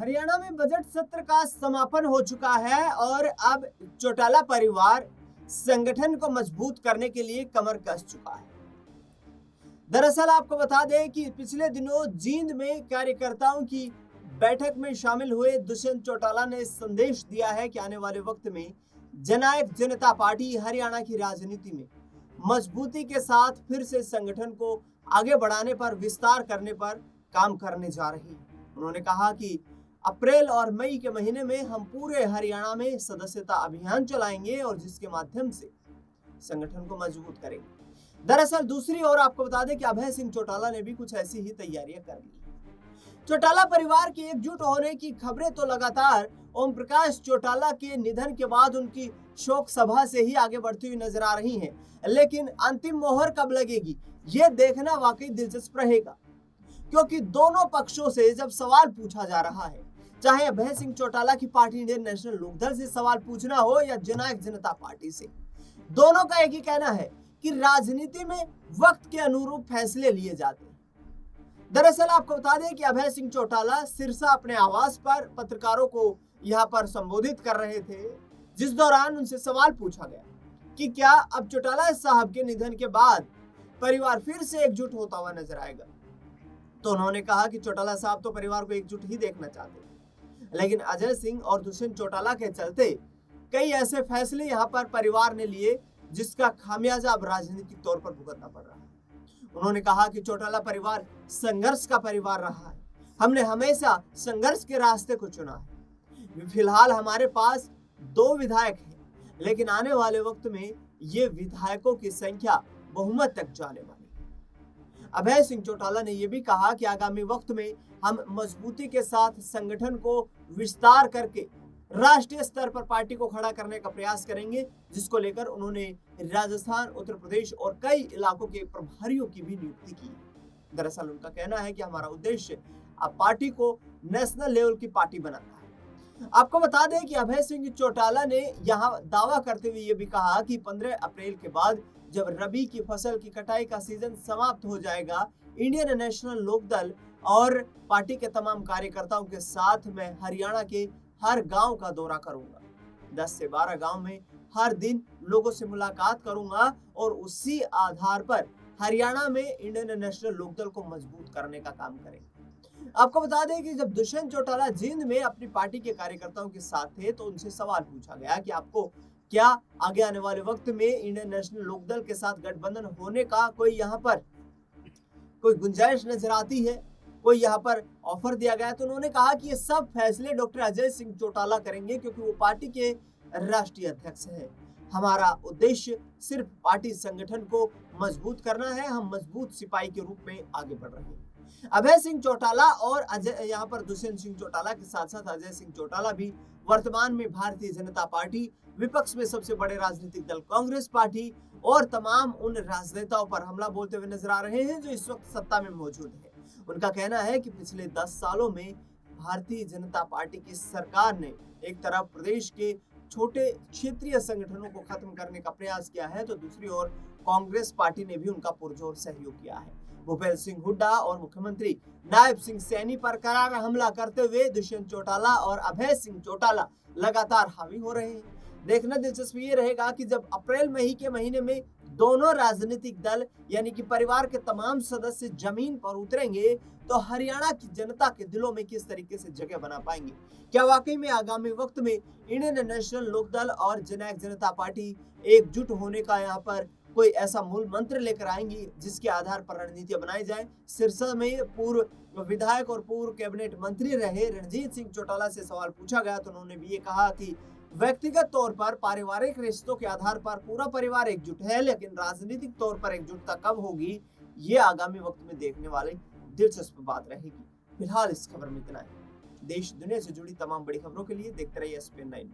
हरियाणा में बजट सत्र का समापन हो चुका है और अब चौटाला परिवार संगठन को मजबूत करने के लिए कमर कस चुका है। दरअसल आपको बता दें कि पिछले दिनों जींद में कार्यकर्ताओं की बैठक में शामिल हुए दुष्यंत चौटाला ने संदेश दिया है कि आने वाले वक्त में जननायक जनता पार्टी हरियाणा की राजनीति में मजबूती के साथ फिर से संगठन को आगे बढ़ाने पर, विस्तार करने पर काम करने जा रही है। उन्होंने कहा कि अप्रैल और मई के महीने में हम पूरे हरियाणा में सदस्यता अभियान चलाएंगे और जिसके माध्यम से संगठन को मजबूत करेंगे। दरअसल दूसरी ओर आपको बता दें कि अभय सिंह चौटाला ने भी कुछ ऐसी ही तैयारियां कर ली। चौटाला परिवार के एकजुट होने की खबरें तो लगातार ओम प्रकाश चौटाला के निधन के बाद उनकी शोक सभा से ही आगे बढ़ती हुई नजर आ रही हैं, लेकिन अंतिम मोहर कब लगेगी ये देखना वाकई दिलचस्प रहेगा, क्योंकि दोनों पक्षों से जब सवाल पूछा जा रहा है, चाहे अभय सिंह चौटाला की पार्टी इंडियन नेशनल लोकदल से सवाल पूछना हो या जननायक जनता पार्टी से, दोनों का एक ही कहना है कि राजनीति में वक्त के अनुरूप फैसले लिए जाते हैं। दरअसल आपको बता दें कि अभय सिंह चौटाला सिरसा अपने आवास पर पत्रकारों को यहां पर संबोधित कर रहे थे, जिस दौरान उनसे सवाल पूछा गया कि क्या अब चौटाला साहब के निधन के बाद परिवार फिर से एकजुट होता हुआ नजर आएगा। तो उन्होंने कहा कि चौटाला साहब तो परिवार को एकजुट ही देखना चाहते हैं, लेकिन अजय सिंह और दुष्यंत चौटाला के चलते कई ऐसे फैसले यहां पर परिवार ने लिए जिसका खामियाजा अब राजनीतिक तौर पर भुगतना पड़ रहा है। उन्होंने कहा कि चौटाला परिवार संघर्ष का परिवार रहा है, हमने हमेशा संघर्ष के रास्ते को चुना है। फिलहाल हमारे पास 2 विधायक हैं, लेकिन आने वाले वक्त में ये विधायकों की संख्या बहुमत तक जाने वाली है। अभय सिंह चौटाला ने यह भी कहा कि आगामी वक्त में हम मजबूती के साथ संगठन को विस्तार करके राष्ट्रीय स्तर पर पार्टी को खड़ा करने का प्रयास करेंगे, जिसको लेकर उन्होंने राजस्थान, उत्तर प्रदेश और कई इलाकों के प्रभारियों की भी नियुक्ति की। दरअसल उनका कहना है कि हमारा उद्देश्य अब पार्टी को नेशनल लेवल की पार्टी बनाना है। आपको बता दें कि अभय सिंह चौटाला ने यहां दावा करते हुए यह भी कहा कि 15 अप्रैल के बाद जब रबी की फसल की कटाई का सीजन समाप्त हो जाएगा, इंडियन नेशनल लोकदल और पार्टी के तमाम कार्यकर्ताओं के साथ मैं हरियाणा के हर गांव का दौरा करूंगा। 10 से 12 गांव में हर दिन लोगों से मुलाकात करूंगा और उसी आधार पर हरियाणा में इंडियन नेशनल लोकदल को मजबूत करने का काम करेंगे। आपको बता दें कि जब दुष्यंत चौटाला जींद में अपनी पार्टी के कार्यकर्ताओं के साथ थे तो उनसे सवाल पूछा गया कि आपको क्या आगे आने वाले वक्त में इंडियन नेशनल लोकदल के साथ गठबंधन होने का कोई यहाँ पर कोई गुंजाइश नजर आती है, कोई यहाँ पर ऑफर दिया गया। तो उन्होंने कहा कि ये सब फैसले डॉक्टर अजय सिंह चौटाला करेंगे, क्योंकि वो पार्टी के राष्ट्रीय अध्यक्ष हैं। हमारा उद्देश्य सिर्फ पार्टी संगठन को मजबूत करना है, हम मजबूत सिपाही के रूप में आगे बढ़ रहे हैं। अभय सिंह चौटाला और अजय यहाँ पर दुष्यंत सिंह चौटाला के साथ साथ अजय सिंह चौटाला भी वर्तमान में भारतीय जनता पार्टी, विपक्ष में सबसे बड़े राजनीतिक दल कांग्रेस पार्टी और तमाम उन राजनेताओं पर हमला बोलते हुए नजर आ रहे हैं जो इस वक्त सत्ता में मौजूद है। उनका कहना है कि पिछले 10 सालों में भारतीय जनता पार्टी की सरकार ने एक तरफ प्रदेश के छोटे क्षेत्रीय संगठनों को खत्म करने का प्रयास किया है, तो दूसरी ओर कांग्रेस पार्टी ने भी उनका पुरजोर सहयोग किया है। भूपेंद्र सिंह हुड्डा और मुख्यमंत्री नायब सिंह सैनी पर करारा हमला करते हुए दुष्यंत चौटाला और अभय सिंह चौटाला लगातार हावी हो रहे हैं। देखना दिलचस्प ये रहेगा कि जब अप्रैल मई के महीने में दोनों राजनीतिक दल यानी कि परिवार के तमाम सदस्य जमीन पर उतरेंगे तो हरियाणा की जनता के दिलों में किस तरीके से जगह बना पाएंगे। क्या वाकई में आगामी वक्त में इंडियन नेशनल लोकदल और जननायक जनता पार्टी एकजुट होने का यहाँ पर कोई ऐसा मूल मंत्र लेकर आएंगी जिसके आधार पर रणनीतियां बनाई जाए। सिरसा में पूर्व विधायक और पूर्व कैबिनेट मंत्री रहे रणजीत सिंह चौटाला से सवाल पूछा गया तो उन्होंने भी ये कहा कि व्यक्तिगत तौर पर पारिवारिक रिश्तों के आधार पर पूरा परिवार एकजुट है, लेकिन राजनीतिक तौर पर एकजुटता कब होगी ये आगामी वक्त में देखने वाली दिलचस्प बात रहेगी। फिलहाल इस खबर में इतना है। देश दुनिया से जुड़ी तमाम बड़ी खबरों के लिए देखते रहिए SPN9।